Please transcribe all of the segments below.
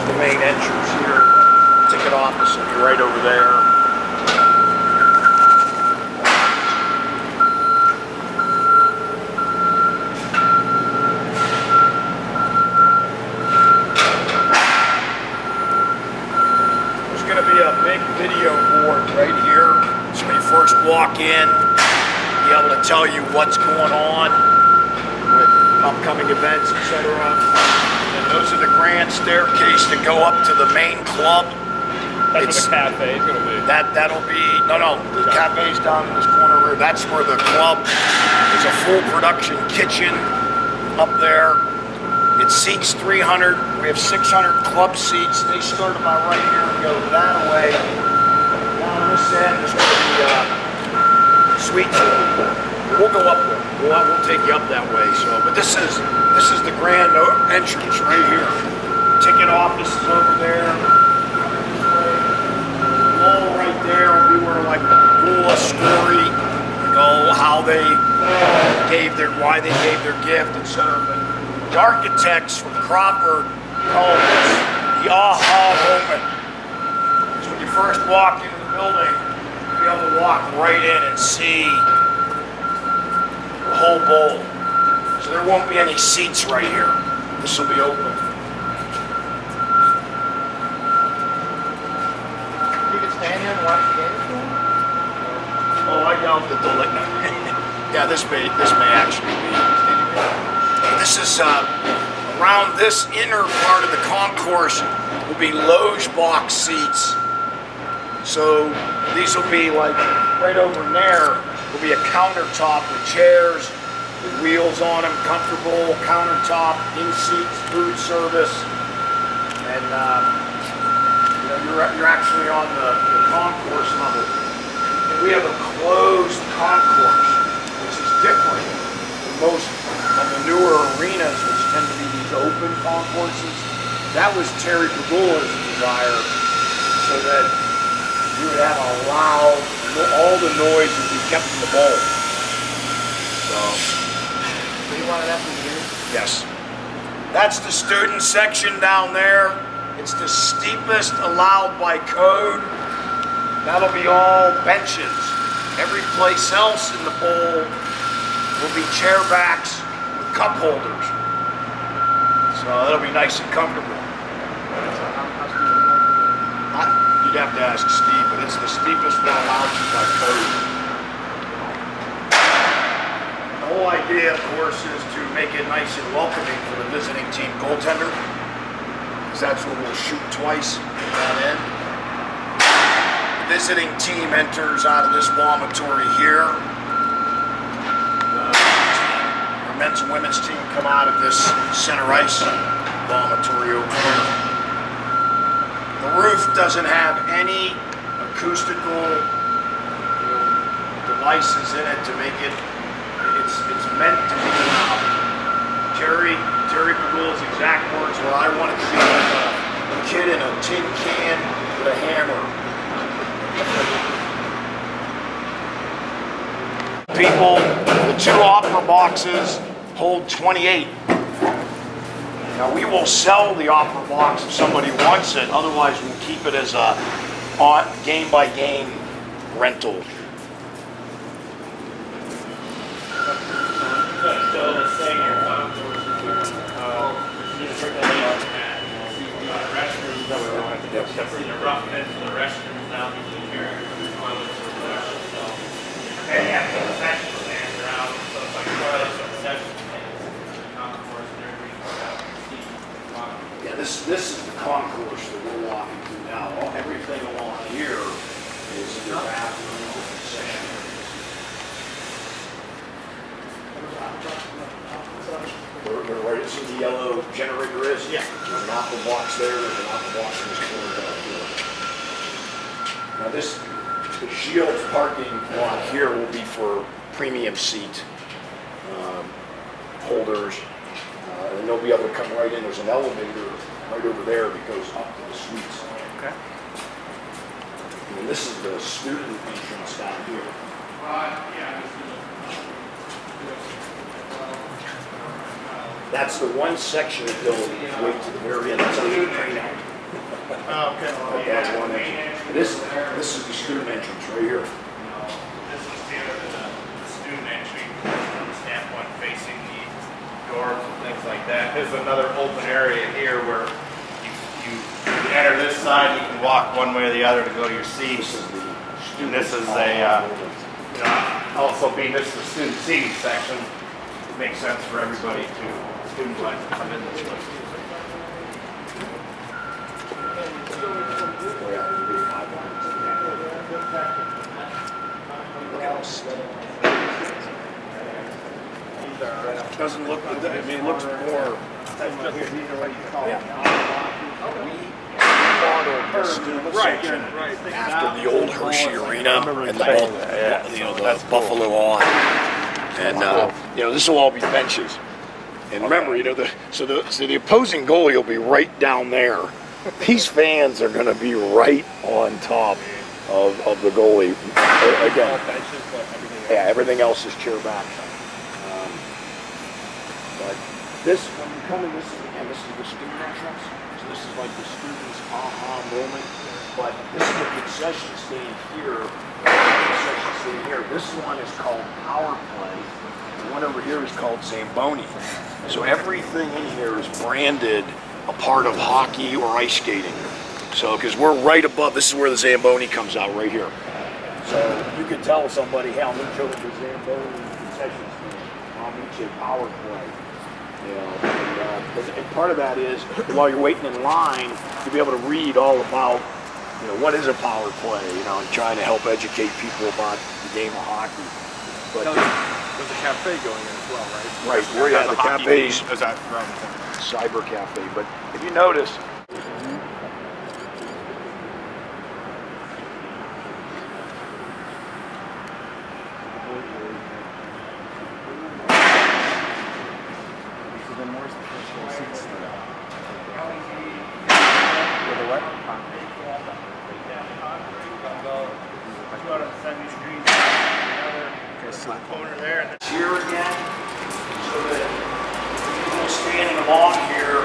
the main entrance here. Ticket office will be right over there. There's going to be a big video board right here. So when you first walk in, be able to tell you what's going on with upcoming events, etc. And those are the grand staircase that go up to the main club. That's where the cafe is going to be. That'll be, no, the cafe's down in this corner. That's where the club is, a full production kitchen up there. It seats 300. We have 600 club seats. They start about right here and go that way. Down this end is going to be suite. We'll go up there. We'll take you up that way. So, but this is the grand entrance right here. Ticket office is over there. Wall right there will be where like the Pegula story, go how they why they gave their gift, etc. But the architects from Crawford call this the aha moment. So when you first walk into the building, you'll be able to walk right in and see the whole bowl. So there won't be any seats right here. This will be open. You can stand here and watch the game? Oh, I doubt that they'll let me. Yeah, this may actually be. This is around this inner part of the concourse will be loge box seats. So these will be like right over there will be a countertop with chairs with wheels on them, comfortable countertop, in seats, food service, and you're actually on the concourse level. And we have a closed concourse, which is different than most of the newer arenas, which tend to be these open concourses. That was Terry Pegula's desire, so that you would have a loud, all the noise would be kept in the bowl. So you wanted that from here? yes. That's the student section down there. It's the steepest allowed by code. That'll be all benches. Every place else in the bowl will be chair backs with cup holders. So that'll be nice and comfortable. You'd have to ask Steve, but it's the steepest one allowed by code. The whole idea, of course, is to make it nice and welcoming for the visiting team goaltender, because that's where we'll shoot twice at that end. The visiting team enters out of this vomitory here. The men's and women's team come out of this center ice vomitory over here. The roof doesn't have any acoustical devices in it to make it. It's meant to be loud. Terry Pegula's exact words were, "I want it to be like a kid in a tin can with a hammer." People, the two opera boxes hold 28. Now we will sell the opera box if somebody wants it, otherwise we'll keep it as a game by game rental. This is the concourse that we're walking through now. Everything along here is the bathroom and sanctuaries. Where you see the yellow generator is? Yeah. There's an aqua box there, there's an aqua box in this corner down here. Now the Shields parking lot here will be for premium seat holders. And they'll be able to come right in. There's an elevator right over there that goes up to the suites. Okay. And this is the student entrance down here. That's the one section of the building way to the very end. That's under the crane out. Oh, okay. That's one entrance. This is the student entrance right here. This is the student entry from the standpoint facing the doors and things like that. There's another open area here where you enter this side, you can walk one way or the other to go to your seats. And this is also being this is the student seating section, it makes sense for everybody students like to come in this way. Doesn't look, I mean, it looks more. The student section after the old Hershey Arena and the Buffalo on, and this will all be benches. And remember, so the opposing goalie will be right down there. These fans are going to be right on top of the goalie. Again, yeah, everything else is chair back. But this, when you come in, this is the student entrance. So this is like the students' aha moment. But this is the concession stand here. Concession stand here. This one is called Power Play. The one over here is called Zamboni. So everything in here is branded a part of hockey or ice skating. So, because we're right above, this is where the Zamboni comes out, right here. So you could tell somebody, hey, I'm going to show the Zamboni concession stand. I'll meet you at Power Play. And part of that is, while you're waiting in line, you'll be able to read all about, what is a power play, and trying to help educate people about the game of hockey. But there's a cafe going in as well, right? Right, where you have the cafes. Is that Cyber Cafe. But if you notice, here again, so that people standing along here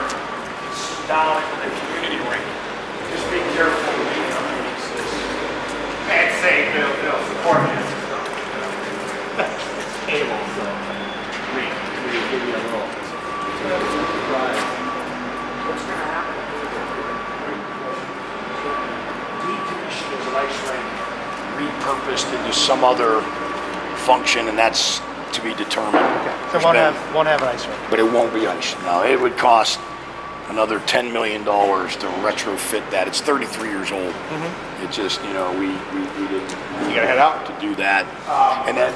sit down into the community ring. Just be careful with me underneath this. Can't say they'll support this. Cable, so we give you a little surprise. What's going to happen? Decommissioned as an ice rink, repurposed into some other function, and that's to be determined. Okay. So won't have an ice rink. But it won't be ice. No, it would cost another $10 million to retrofit that. It's 33 years old. It just, we didn't. You gotta head out to do that. And then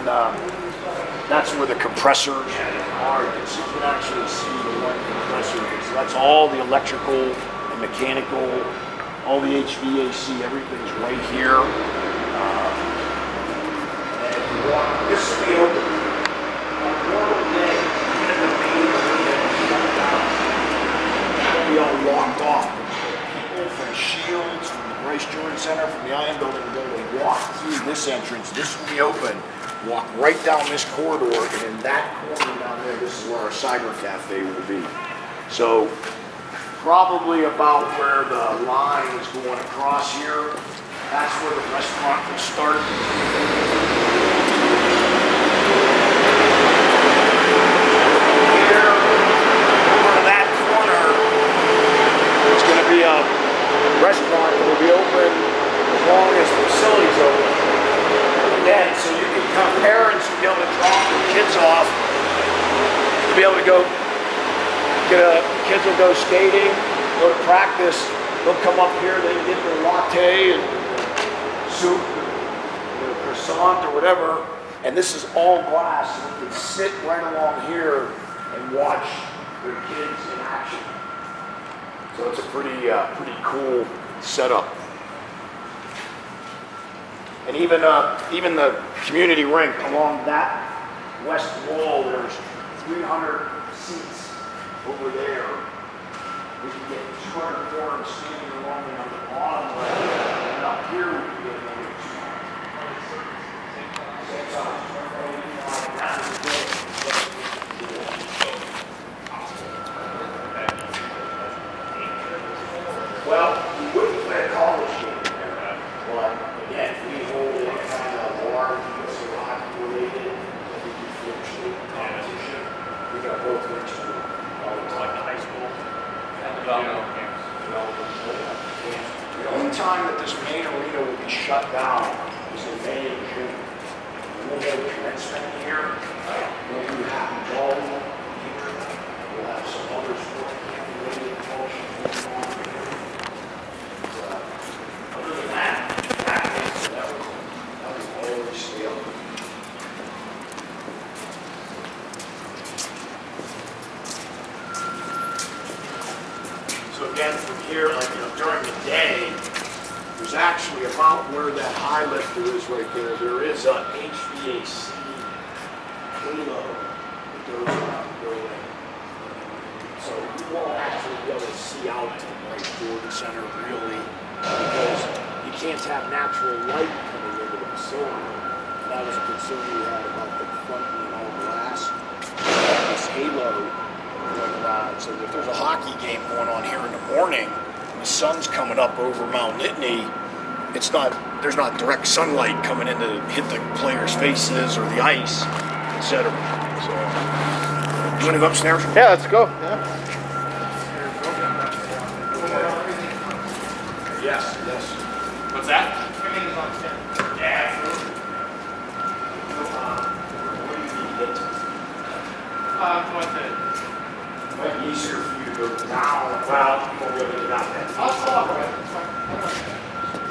that's where the compressors are. You can actually see the one compressor. So that's all the electrical and mechanical, all the HVAC, everything's right here. This will be open on a normal day, even if the main arena is shut down. That'll be all locked off. People from Shields, from the Bryce Jordan Center, from the Iron Building, will be able to walk through this entrance. This will be open, walk right down this corridor, and in that corner down there, this is where our Cyber Cafe will be. So probably about where the line is going across here, that's where the restaurant will start. Here, over to that corner, it's going to be a restaurant that will be open as long as the facility's open. Again, so you can come, parents will be able to drop their kids off. You'll be able to go, kids will go skating, go to practice. They'll come up here, they get their latte and soup, or croissant or whatever. And this is all glass, so they can sit right along here and watch their kids in action. So it's a pretty cool setup. And even the community rink along that west wall, there's 300 seats over there. We can get 200 forms standing along on the bottom right, and up here we can get another 200. Well, we wouldn't scale. So again, from here, like during the day, there's actually about where that high lifter is right there. There is a HVAC halo that goes around the building. So you won't actually be able to see out to the right Jordan Center really, because you can't have natural light coming into the facility. And that was a concern we had about the front being all glass. This halo going around. So if there's a hockey game going on here in the morning, and the sun's coming up over Mount Nittany, there's not direct sunlight coming in to hit the players' faces or the ice, etc. So, you want to go upstairs? Yeah, let's go. Yeah. Yes, yes. What's that? Everything is on stand. Yeah, absolutely. Where do you need to get to? What's it? It might be easier for you to go down. Well, you won't be able to get out that. I'll walk around. It's fine.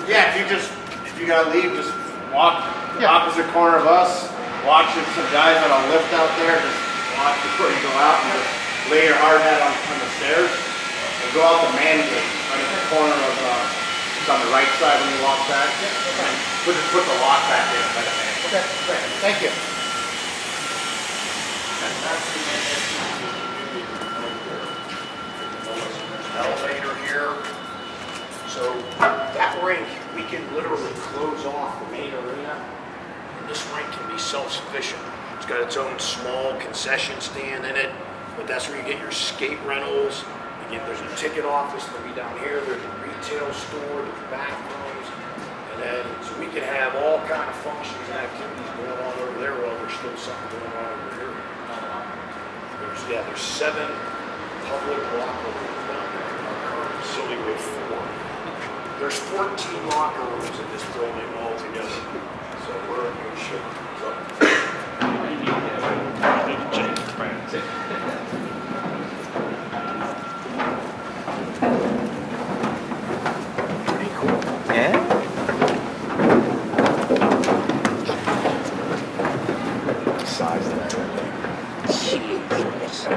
Yeah, if you gotta leave, just walk the opposite corner of us. Watch some guys on a lift out there. Just watch before you go out and just lay your hard hat on the stairs. And go out the man gate, right at the corner of, it's on the right side when you walk back. And just put the lock back in by the man gate. Okay, great. Thank you. Elevator here. So that rink, we can literally close off the main arena, and this rink can be self-sufficient. It's got its own small concession stand in it, but that's where you get your skate rentals. Again, there's a ticket office that'll be down here. There's a retail store. There's bathrooms, and then so we can have all kind of functions and activities going on over there while there's still something going on over here. There's 7 public locker rooms down there. Our current facility we have 4. There's 14 locker rooms in this building altogether, so we're in good shape. Pretty cool. Yeah. The size of that right there. Jesus.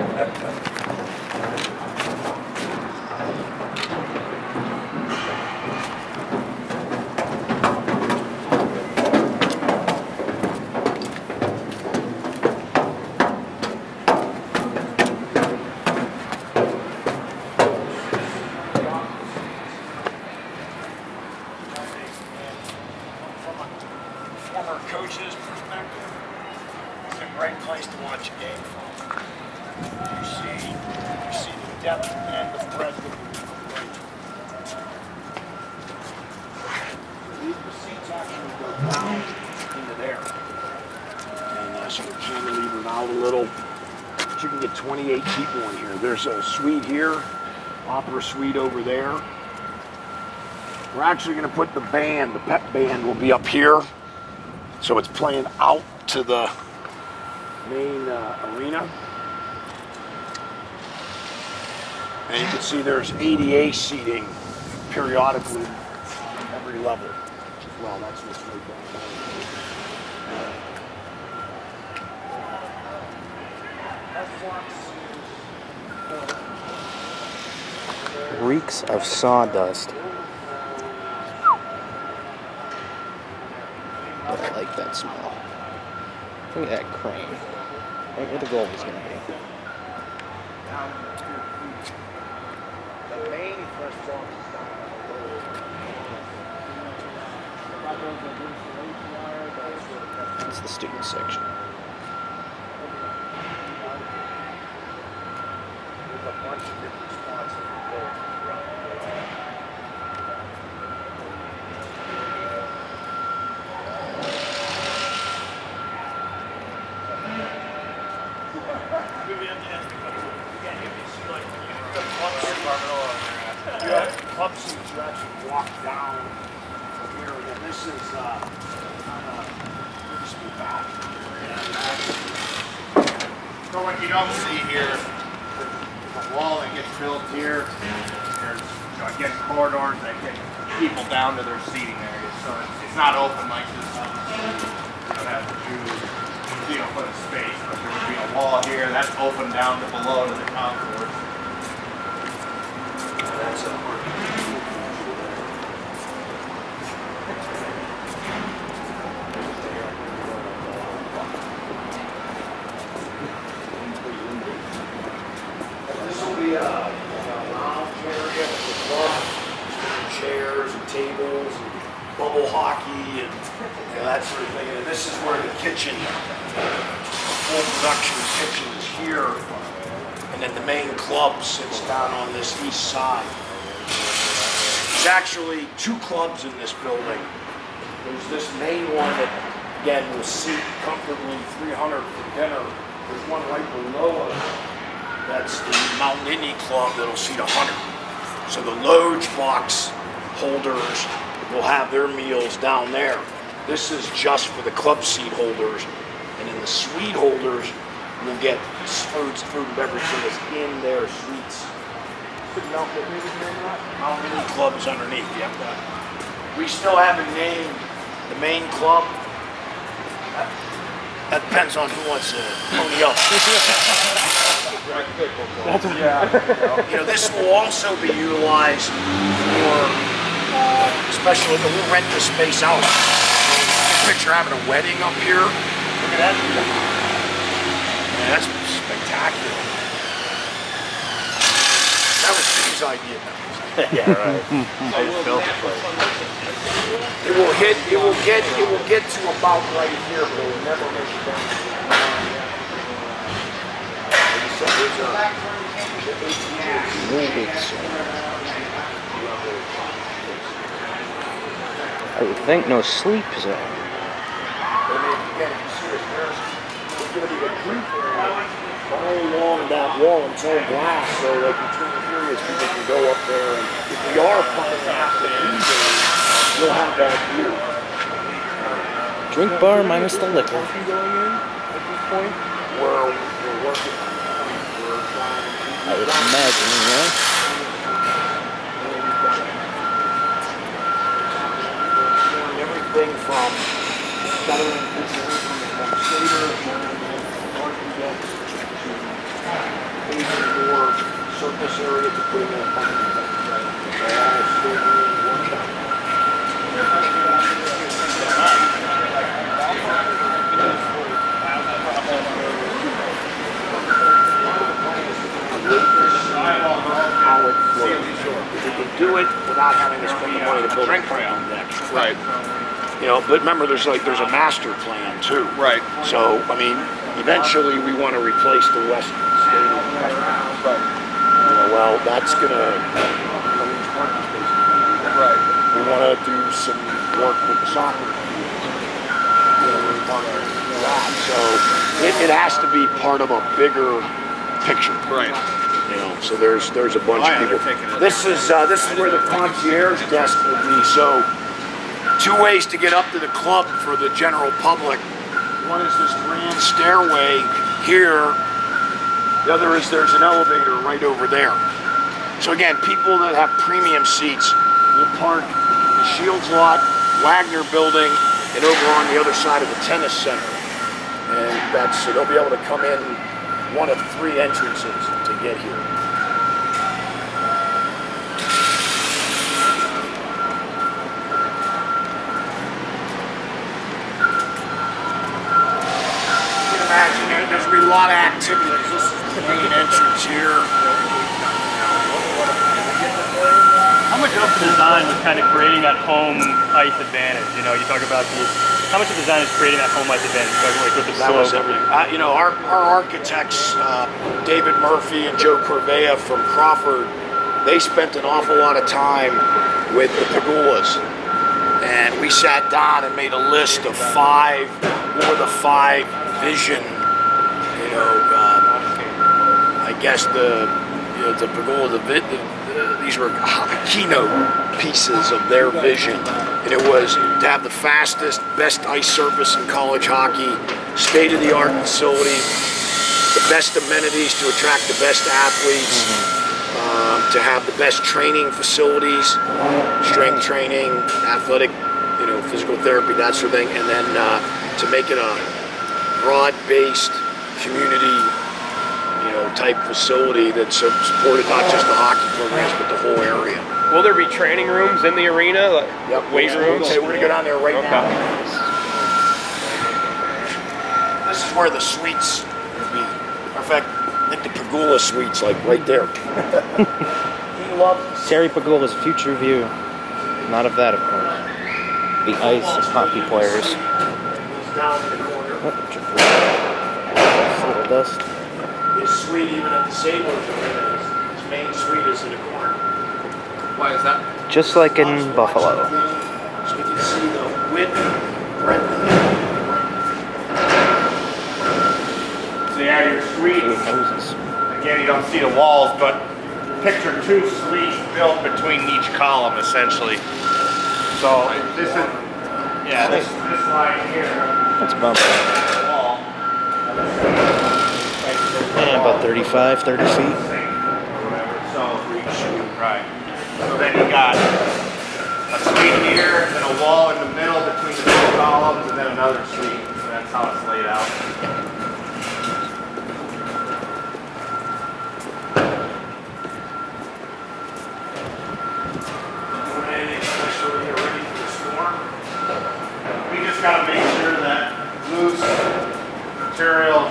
Coach's perspective, it's a great place to watch a game from. You see the depth and the breadth of the range. The seats actually go down into there. And so the cantilevered out a little. But you can get 28 people in here. There's a suite here, opera suite over there. We're actually going to put the band, the pep band will be up here. So it's playing out to the main arena. And you can see there's ADA seating periodically at every level as well. That's what's right down there. Reeks of sawdust. But I like that smell. Look at that crane. Right where the goal is going to be. The main press box is down there. That's the student section. There's a bunch of different spots that we built around the building. You have club seats, you actually walk down from here, and then this is kind of the bathroom area. So what you don't see here, there's a wall that gets built here. There's, again, corridors that get people down to their seating areas. So it's not open like this. foot of space, but there would be a wall here that's open down to below to the concourse. That's a This will be a lounge area with clubs, chairs and tables, and bubble hockey, and that sort of thing. And this is where the kitchen, full production kitchen, is here. And then the main club sits down on this east side. There's actually 2 clubs in this building. There's this main one that, again, will seat comfortably 300 for dinner. There's one right below it. That's the Mountain Indy Club that'll seat 100. So the Loge box holders will have their meals down there. This is just for the club seat holders. And then the suite holders will get food and beverage service in their suites. Mountain Indy Club is underneath, yeah. We still haven't named the main club. That depends on who wants to pony up. You know, this will also be utilized for special. We'll rent the space out. Picture having a wedding up here. Look at that. Man, that's spectacular. That was Steve's idea. Yeah, right. I just built it for It will get to about right here, but it will never make it down. So there's I would think no sleep zone. Again, you see it, there's going to be a group all along that wall, and it's all glass, so like between the periods, people can go up there, and if we are planning to have the we'll have that view. Drink bar minus the liquor. Going in at this point, where we're working. We're trying to I would imagine, yeah. Everything from guttering from skaters, architects, to more surface area to put in a how it flows. If you can do it without having to spend the money to build a parking deck. Right. You know, but remember, there's a master plan too. Right. So, I mean, eventually we want to replace the west stadium. Right. You know, well, that's gonna. Right. We want to do some work with the soccer fields. You know, we want to do that. So it has to be part of a bigger picture. Right. You know, so there's a bunch of people. This is where the concierge desk will be. So 2 ways to get up to the club for the general public. One is this grand stairway here. The other is there's an elevator right over there. So again, people that have premium seats will park the Shields lot, Wagner building, and over on the other side of the tennis center. And so they'll be able to come in one of 3 entrances to get here. Imagine there's going to be a lot of activities. This is the main entrance here. How much of the design was kind of creating that home ice advantage? You know, you talk about how much of the design is creating that home ice advantage? Like with the that was everything. You know, our architects, David Murphy and Joe Corvea from Crawford, they spent an awful lot of time with the Pegulas. And we sat down and made a list of 5, what were the 5 vision, you know, I guess the Pegula, these were keynote pieces of their vision. And it was to have the fastest, best ice surface in college hockey, state-of-the-art facility, the best amenities to attract the best athletes, to have the best training facilities, strength training, athletic, you know, physical therapy, that sort of thing, and then to make it a broad-based community, type facility that supported not just the hockey programs but the whole area. Will there be training rooms in the arena? Like weight rooms? Okay, we're gonna go down there right now. This is where the suites would be. In fact, I think the Pegula suites, like right there. He loves Terry Pegula's future view. Not of that, of course. The ice of hockey players. He's down in the corner. A little dust. His suite, even at the Sabres arena, his main suite is in the corner. Why is that? Just like in Buffalo. So you can see the width, breadth. So yeah, your suite. Again, you don't see the walls, but picture 2 suites built between each column, essentially. So this is, this line here. That's bumpy. Wall. Yeah, about 35, 30 feet. So right. So then you got a suite here, and a wall in the middle between the 2 columns, and then another suite. So that's how it's laid out. We just got to make sure that loose material,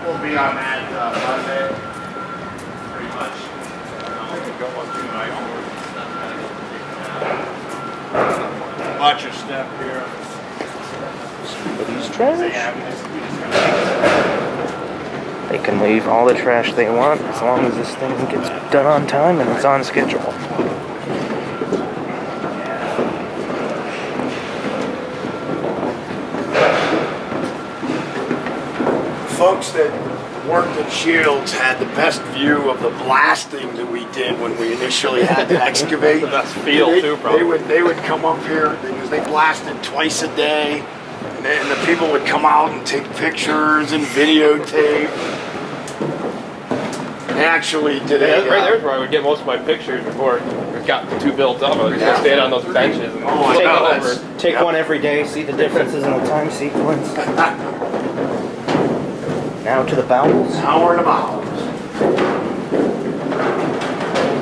we'll be on that Monday, pretty much. I could go on tonight. Bunch of stuff here. Somebody's trash. They can leave all the trash they want as long as this thing gets done on time and it's on schedule. Folks that worked at Shields had the best view of the blasting that we did when we initially had to excavate. The best feel too, probably. They would come up here because they blasted twice a day, and the people would come out and take pictures and videotape. They actually did right there's where I would get most of my pictures before it got too built up. I was just stand on those benches and Take one every day, see the differences in the time sequence. Now to the bowels. Now we're in the bowels.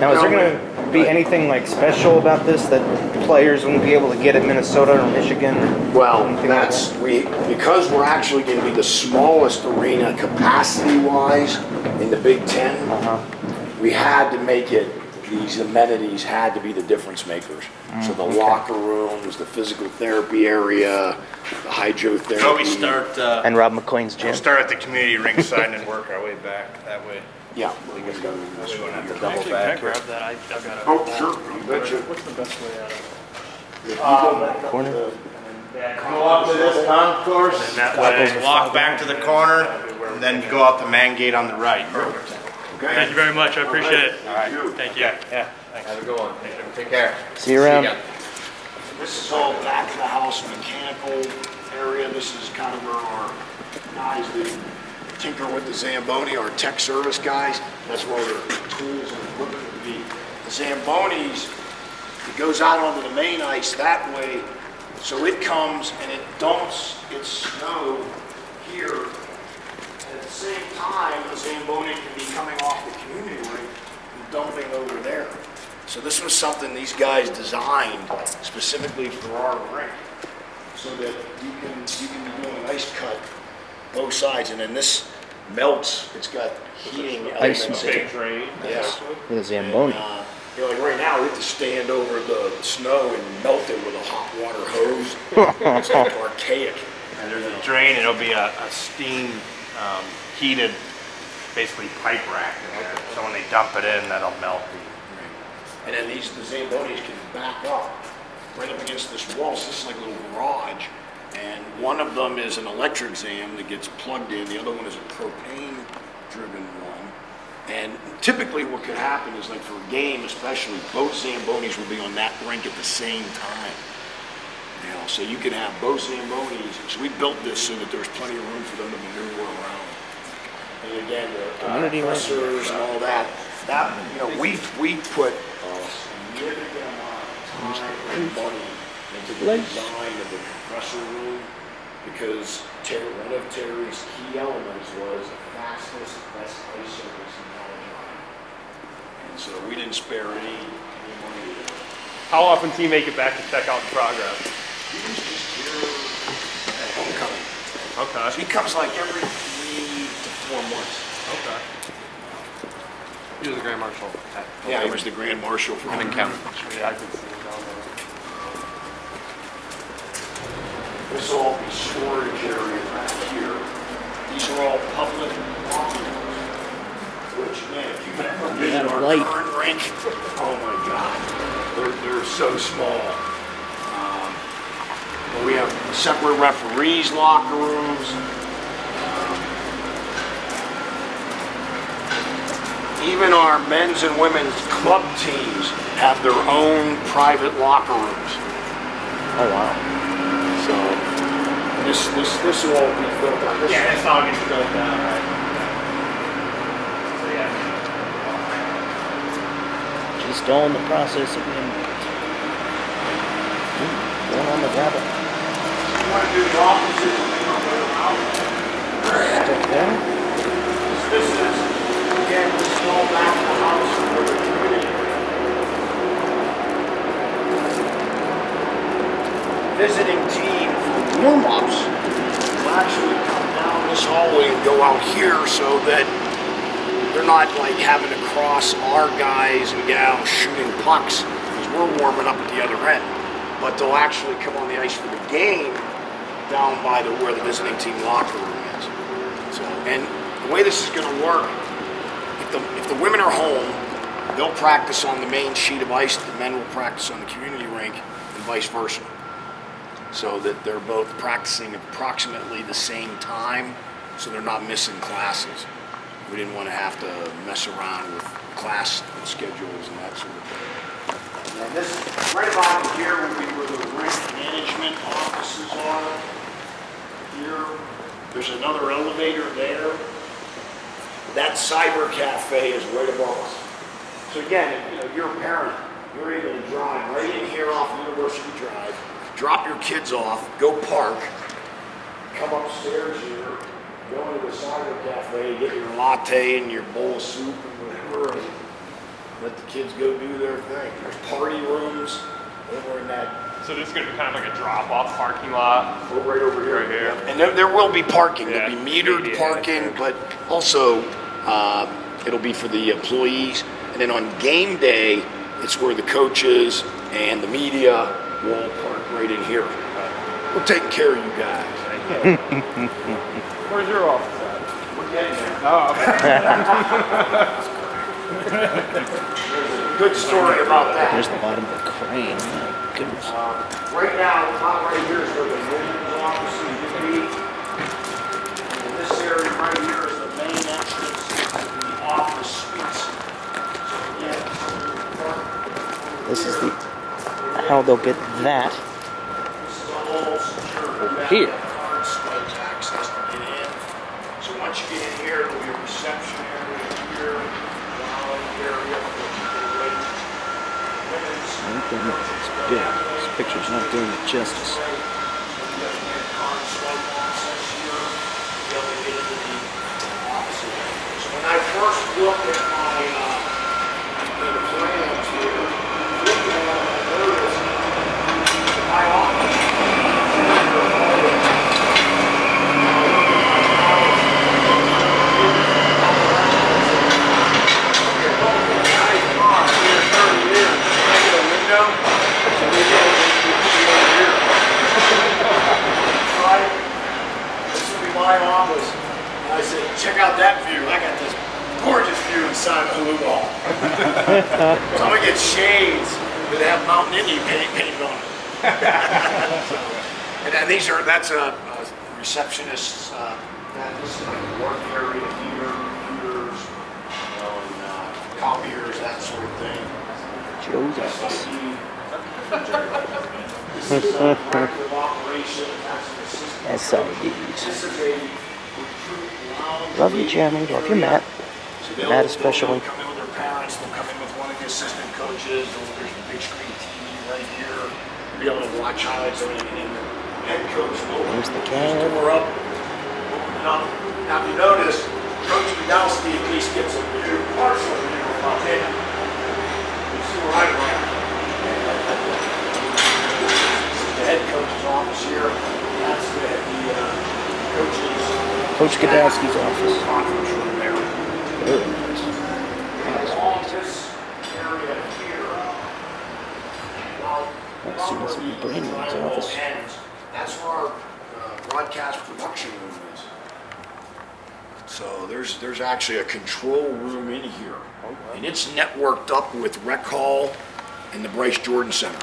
Now, is there going to be anything like special about this that players wouldn't be able to get at Minnesota or Michigan? Well, because we're actually going to be the smallest arena capacity-wise in the Big Ten. We had to make it. These amenities had to be the difference makers. So the locker rooms, the physical therapy area, the hydrotherapy. So we start. And Rob McLean's gym. We'll start at the community rink side and work our way back that way. Yeah, we can go this way. double back. Grab that. I've got it. Oh, sure. You betcha. What's the best way out of Corner. Go up to this concourse, and that way walk back to the corner, and then you go out the main gate on the right. Okay. Thank you very much. I appreciate it. All right. Thank you. Yeah. Thanks. Have a good one. Take care. See you around. This is all back of the house mechanical area. This is kind of where our guys that tinker with the Zamboni, our tech service guys, that's where their tools and equipment would be. The Zambonis, it goes out onto the main ice that way, so it comes and it dumps its snow here. At the same time, the Zamboni can be coming off the community rink and dumping over there. So this was something these guys designed specifically for our rink, so that you can be doing an ice cut both sides, and then this melts. It's got heating elements in it. Drain. Yes. With a Zamboni. Like right now, we have to stand over the snow and melt it with a hot water hose. It's like archaic. And there's a drain, and it'll be a steam heated, basically pipe rack in there. So when they dump it in, that'll melt. And then the Zambonis can back up right up against this wall. So this is like a little garage. And one of them is an electric Zam that gets plugged in. The other one is a propane-driven one. And typically what could happen is, like for a game especially, both Zambonis will be on that rink at the same time. You know, so you can have both Zambonis. So we built this so that there's plenty of room for them to maneuver around. And again, the compressors and all that. That, you know, we put a significant amount of time and money into the design of the compressor room because one of Terry's key elements was the fastest, best ice surface in Collegian. And so we didn't spare any money. How often do you make it back to check out the progress? He was just here at homecoming. Okay. So he comes like every 3 to 4 months. Okay. He was the Grand Marshal. Yeah, he was the Grand Marshal for homecoming. Yeah, I can see it down there. This will all be storage area back here. These are all public documents. Which, man, if you've ever been in our current rink, oh my God, they're so small. But we have separate referees' locker rooms. Even our men's and women's club teams have their own private locker rooms. Oh wow. So this will all be built on this. Yeah, this all gets built down, right? So yeah. Just all in the process of being going on the rabbit. You want to do the opposite Step down. This is, again, this is all back to the house for the community. Visiting team for warm-ups will actually come down this hallway and go out here so that they're not like having to cross our guys and gals shooting pucks because we're warming up at the other end. But they'll actually come on the ice for the game down by where the visiting team locker room is. So, and the way this is going to work, if the women are home, they'll practice on the main sheet of ice. The men will practice on the community rink, and vice versa. So that they're both practicing approximately the same time, so they're not missing classes. We didn't want to have to mess around with class schedules and that sort of thing. And this, right about here will be where the rink management offices are. Here, there's another elevator there. That cyber cafe is right above us. So again, if you're a parent, you're able to drive right in here off University Drive, drop your kids off, go park, come upstairs here, go into the cyber cafe, get your latte and your bowl of soup and whatever, and let the kids go do their thing. There's party rooms over in that. So this is going to be kind of like a drop-off parking lot. Oh, right over here. Right here. And there will be parking. Yeah. There'll be metered parking, but also it'll be for the employees. And then on game day, it's where the coaches and the media will all park right in here. We're taking care of you guys. Where's your office at? We're getting there. Oh, okay. There's a good story about that. There's the bottom of the crane. My goodness. Right now, about right here is where the women's office is to be. And this area right here is the main entrance to the office suites. So again, This is the how they'll get that this is a whole secure over here. card swipe access to get in. So once you get in here, there'll be a reception area here, lounge area for the ladies. Women's. My goodness, it's big. This picture's not doing it justice. When I first looked at the plans here, I noticed my office. My office, and I said, check out that view. I got this gorgeous view inside the Lou Hall. So I'm gonna get shades that have Mountain Indian painted on them. And that's a receptionist's, this is like a work area here, computers, and copiers, that sort of thing. Joe's office. This is a director of operations, that's an assistant. SIDs. This is a recruit lounge. Love you, Jeremy. Love you, Matt. So Matt especially. They'll come in with their parents, they'll come in with one of the assistant coaches, or there's a big screen TV right here. You'll be able to watch highlights of anything. Head coach will There's the open cat. his door up, open it up. Now, if you notice, Coach Podolsky at least gets a view, partial view of him. You see where I'm at. The head coach's office here. That's the coach's. Coach Godowski's office. Conference room there. Very nice. And all this area here. Let's see what's in the Brandon's office. That's where our broadcast production room is. So there's actually a control room in here. And it's networked up with Rec Hall and the Bryce Jordan Center.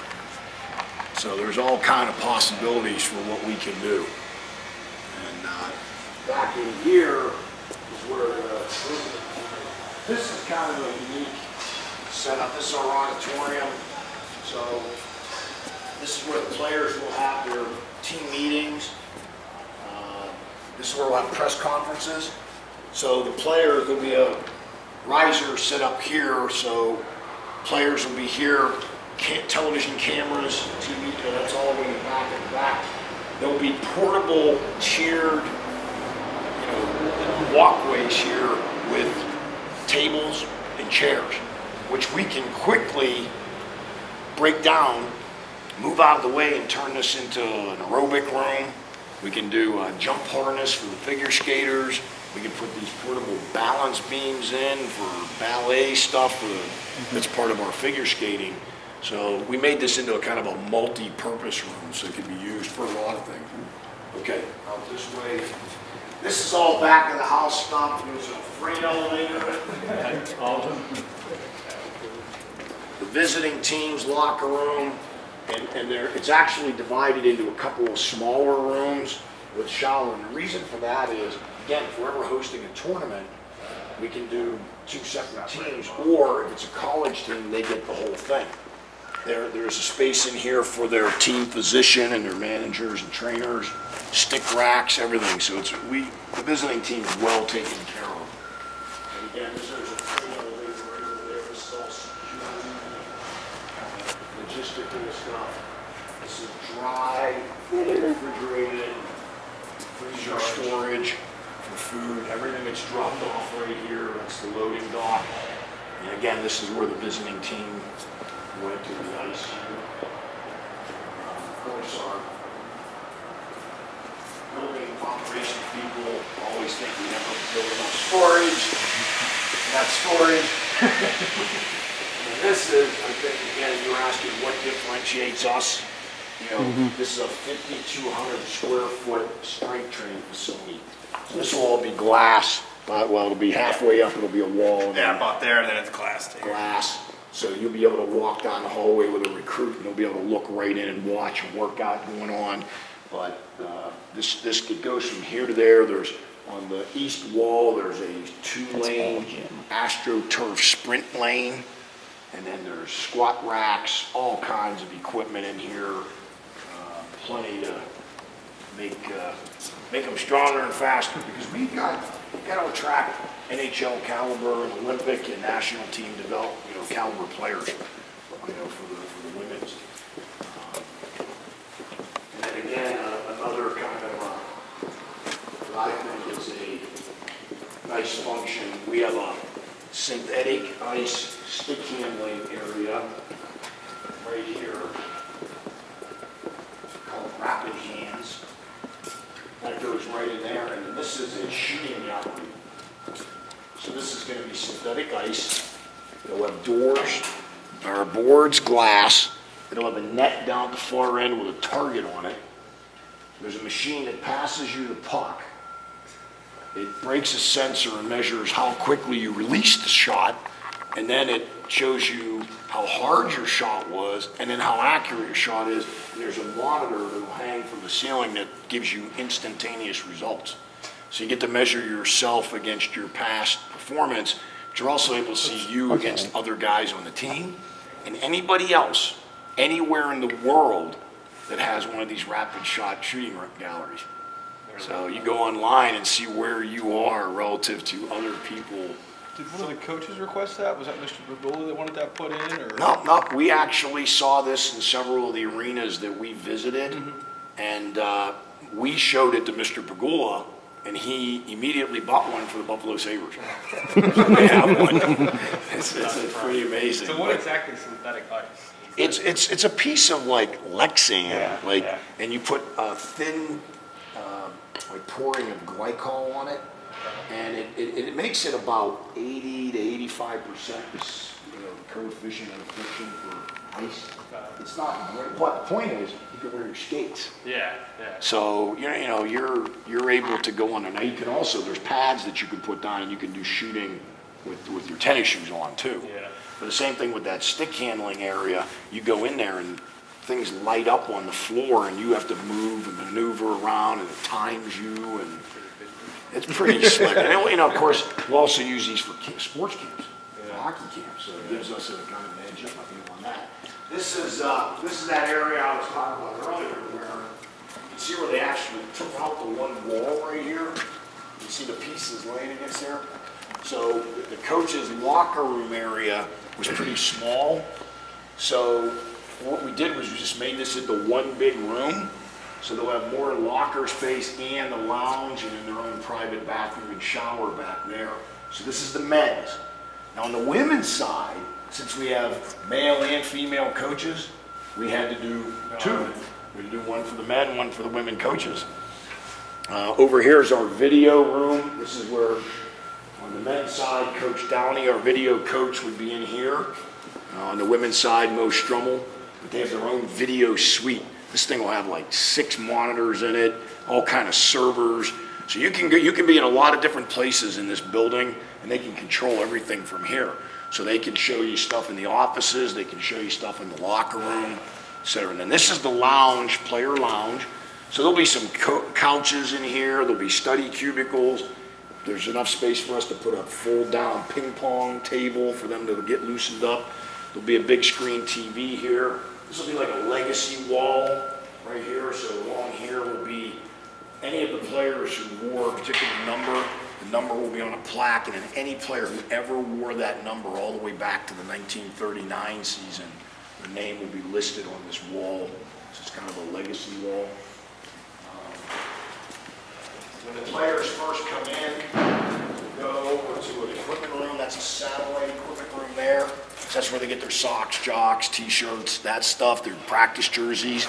So there's all kind of possibilities for what we can do. And back in here is where this is kind of a unique setup. This is our auditorium. So this is where the players will have their team meetings. This is where we'll have press conferences. So the players, there'll be a riser set up here, so players will be here, television cameras, TV, that's all going to be back in the back. There'll be portable tiered walkways here with tables and chairs, which we can quickly break down, move out of the way and turn this into an aerobic room. We can do a jump harness for the figure skaters. We can put these portable balance beams in for ballet stuff that's part of our figure skating. So we made this into a kind of a multi-purpose room so it can be used for a lot of things. Okay, out this way. This is all back of the house stuff. There's a freight elevator. The visiting team's locker room. And it's actually divided into a couple of smaller rooms with shower. And the reason for that is, again, if we're ever hosting a tournament, we can do 2 separate teams, or if it's a college team, they get the whole thing. There's a space in here for their team physician and their managers and trainers, stick racks, everything. So the visiting team is well taken care of. And again, there's a freight elevator right over there. This is all security. Logistical stuff. This is dry, refrigerated, freezer storage for food. Everything that's dropped off right here. That's the loading dock. And again, this is where the visiting team went to the ice. Of course, our building operations people always think we never build enough storage. Not storage. This is, I think, again, you were asking what differentiates us. This is a 5,200 square foot strength training facility. So this will all be glass. Well, it'll be halfway up, it'll be a wall. Yeah, about there, and then it's glass. Glass. So you'll be able to walk down the hallway with a recruit and you'll be able to look right in and watch a workout going on. But it goes from here to there. There's on the east wall, there's a 2-lane AstroTurf sprint lane. And then there's squat racks, all kinds of equipment in here, plenty to make them stronger and faster, because we've got to attract NHL caliber and Olympic and national team caliber players, for the women's. And then again, another kind of what I think is a nice function. We have a synthetic ice stick handling area right here called Rapid Hands. That goes right in there, and this is a shooting gallery. So this is going to be synthetic ice. It'll have doors, or boards, glass. It'll have a net down at the far end with a target on it. There's a machine that passes you the puck. It breaks a sensor and measures how quickly you release the shot, and then it shows you how hard your shot was, and then how accurate your shot is. And there's a monitor that will hang from the ceiling that gives you instantaneous results. So you get to measure yourself against your past performance, but you're also able to see you against other guys on the team, and anybody else, anywhere in the world that has one of these rapid shot shooting galleries. So you go online and see where you are relative to other people Did one of the coaches request that? Was that Mr. Pegula that wanted that put in? Or? No, we actually saw this in several of the arenas that we visited, and we showed it to Mr. Pegula, and he immediately bought one for the Buffalo Sabres. So they have one. It's pretty amazing. So what exactly is synthetic ice? It's a piece of like Lexan, and you put a thin like pouring of glycol on it, and it makes it about 80 to 85% coefficient of friction for ice. It's not great, but the point is you can wear your skates. Yeah. So you're able to go on there. Now you can also, there's pads that you can put down, and you can do shooting with your tennis shoes on too. Yeah. But the same thing with that stick handling area, you go in there and things light up on the floor, and you have to move and maneuver around, and it times you, and it's pretty slick. And of course, we'll also use these for sports camps, hockey camps, so it gives us a kind of an edge up on that. This is that area I was talking about earlier, where you can see where they actually took out the one wall right here. You see the pieces laying against there. So the coach's locker room area was pretty small. So what we did was we just made this into one big room. So they'll have more locker space and the lounge, and then their own private bathroom and shower back there. So this is the men's. Now on the women's side, since we have male and female coaches, we had to do two. We had to do one for the men, one for the women coaches. Over here is our video room. This is where, on the men's side, Coach Downey, our video coach, would be in here. On the women's side, Mo Strummel. But they have their own video suite. This thing will have like 6 monitors in it, all kind of servers. So you can be in a lot of different places in this building, and they can control everything from here. So they can show you stuff in the offices, they can show you stuff in the locker room, etc. And then this is the lounge, player lounge. So there'll be some couches in here, there'll be study cubicles. There's enough space for us to put a fold-down ping pong table for them to get loosened up. There'll be a big screen TV here. This will be like a legacy wall right here. So along here will be any of the players who wore a particular number. The number will be on a plaque, and then any player who ever wore that number all the way back to the 1939 season, their name will be listed on this wall. So it's kind of a legacy wall. When the players first come in, we'll go over to an equipment room. That's a satellite equipment room there. So that's where they get their socks, jocks, t-shirts, that stuff, their practice jerseys.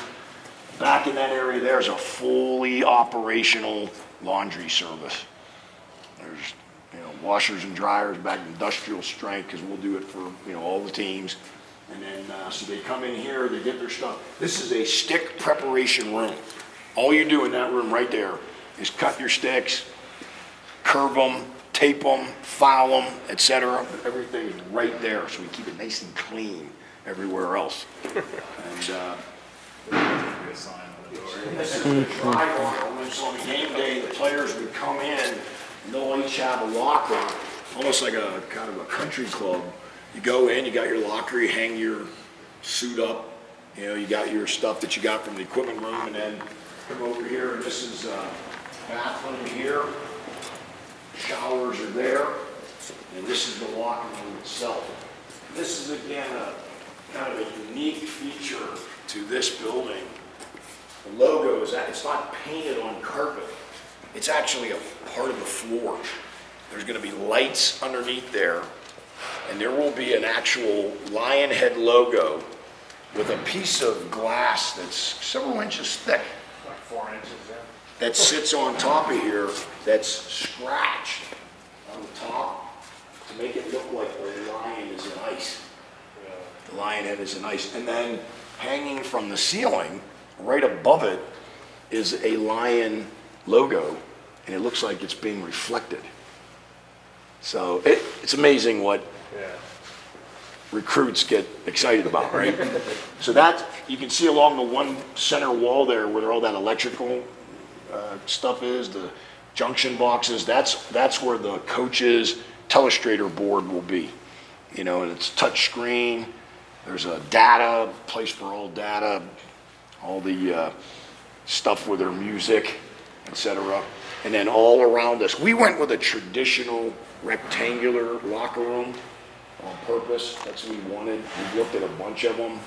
Back in that area there's a fully operational laundry service. There's washers and dryers back industrial strength, because we'll do it for all the teams. And then so they come in here, they get their stuff. This is a stick preparation room. All you do in that room right there is cut your sticks, curve them, tape them, file them, etc. Everything is right there, so we keep it nice and clean everywhere else. And this is the dry room. So on a game day, the players would come in, and they'll each have a locker, almost like a kind of a country club. You go in, you got your locker, you hang your suit up, you got your stuff that you got from the equipment room, and then come over here, and this is bathroom here. Showers are there, and this is the locker room itself. This is again a kind of a unique feature to this building. The logo is that it's not painted on carpet. It's actually a part of the floor. There's going to be lights underneath there, and there will be an actual lion head logo with a piece of glass that's several inches thick. Like 4 inches, yeah. That sits on top of here, that's scratched on the top to make it look like the lion is in ice. The lion head is in ice. And then hanging from the ceiling, right above it, is a lion logo, and it looks like it's being reflected. So it's amazing what recruits get excited about, right? So that, you can see along the one center wall there where all that electrical stuff is, the junction boxes, that's where the coach's telestrator board will be. And it's touch screen. There's a data, place for all data, all the stuff with their music, etc. And then all around us, we went with a traditional rectangular locker room on purpose. That's what we wanted. We looked at a bunch of them,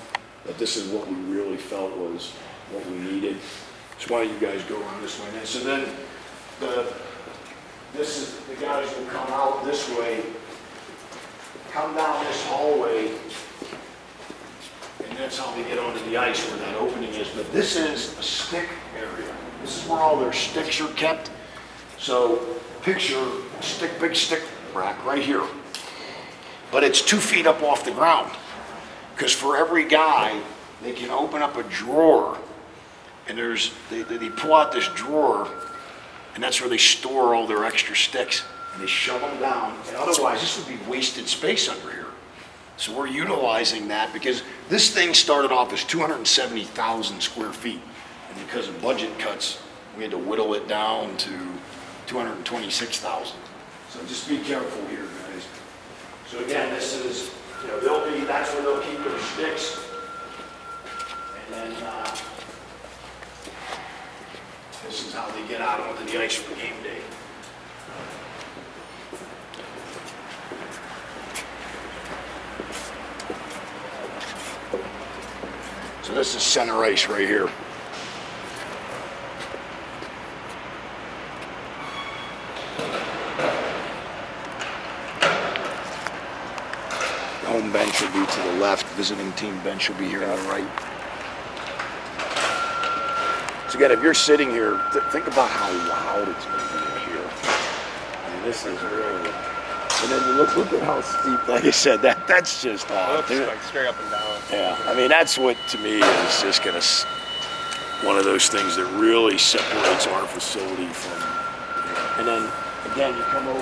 but this is what we really felt was what we needed. So why don't you guys go on this way? And so then the guys will come out this way, come down this hallway, and that's how they get onto the ice where that opening is. But this is a stick area. This is where all their sticks are kept. So picture a big stick rack right here. But it's 2 feet up off the ground. Because for every guy, they can open up a drawer, and they pull out this drawer, and that's where they store all their extra sticks. And they shove them down, and otherwise this would be wasted space under here. So we're utilizing that because this thing started off as 270,000 square feet. And because of budget cuts, we had to whittle it down to 226,000. So just be careful here, guys. So again, this is, that's where they'll keep their sticks. And then this is how they get out onto the ice for game day. So this is center ice right here. Home bench will be to the left, visiting team bench will be here on the right. So again, if you're sitting here, think about how loud it's going to be in here. I mean, this is really, and then you look at how steep, like I said, that's just off. It looks like straight up and down. Yeah, I mean, that's what to me is just going to, one of those things that really separates our facility from, and then again, you come over,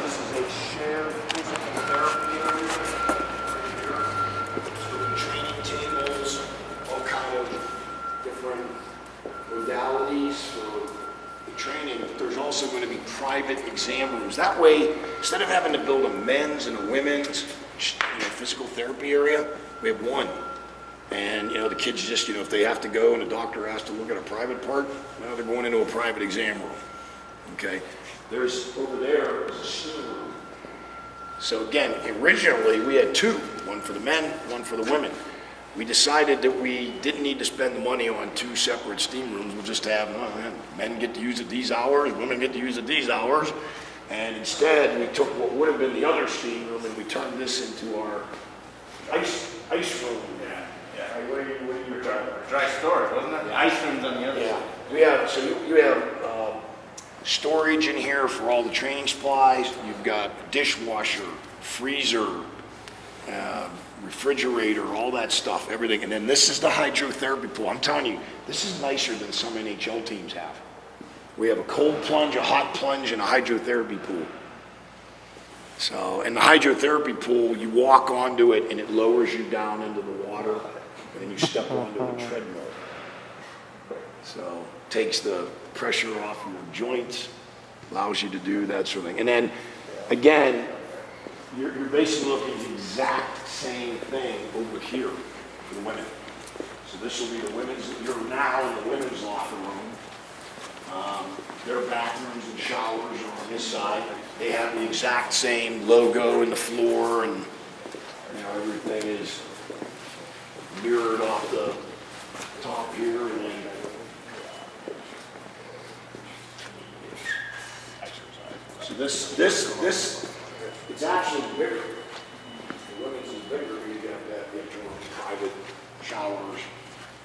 this is a shared physical therapy area right here. So training tables, all kind of different modalities for the training. There's also going to be private exam rooms. That way, instead of having to build a men's and a women's physical therapy area, we have one. And the kids just, if they have to go and the doctor has to look at a private part, now they're going into a private exam room. Okay, there's over there is a steam room. So again, originally we had two, one for the men, one for the women. We decided that we didn't need to spend the money on two separate steam rooms. We'll just have men get to use it these hours, women get to use it these hours. And instead, we took what would have been the other steam room and we turned this into our ice room. Yeah. What are you dry storage, wasn't it? The ice room's on the other side. We have, so you have storage in here for all the training supplies. You've got a dishwasher, freezer, refrigerator, all that stuff, everything. And then this is the hydrotherapy pool. I'm telling you, this is nicer than some NHL teams have. We have a cold plunge, a hot plunge, and a hydrotherapy pool. So, and the hydrotherapy pool, you walk onto it and it lowers you down into the water, and then you step onto a treadmill. So, takes the pressure off your joints, allows you to do that sort of thing. And then, again, you're basically looking at the exact same thing over here for the women. So this will be the women's, you're now in the women's locker room. Their bathrooms and showers are on this side. They have the exact same logo in the floor, and everything is mirrored off the top here. And then so this it's actually bigger. The women's is bigger. You got that private showers,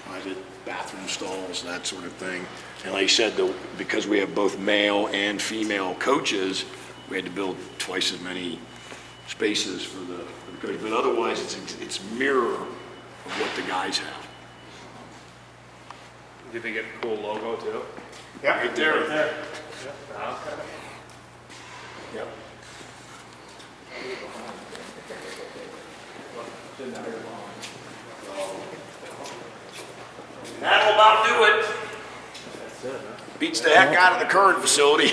private bathroom stalls, that sort of thing. And like I said, because we have both male and female coaches, we had to build twice as many spaces for the coach. But otherwise, it's mirror of what the guys have. Did they get a cool logo too? Yeah, right there. Right there. Yep. That'll about do it. Beats the heck out of the current facility.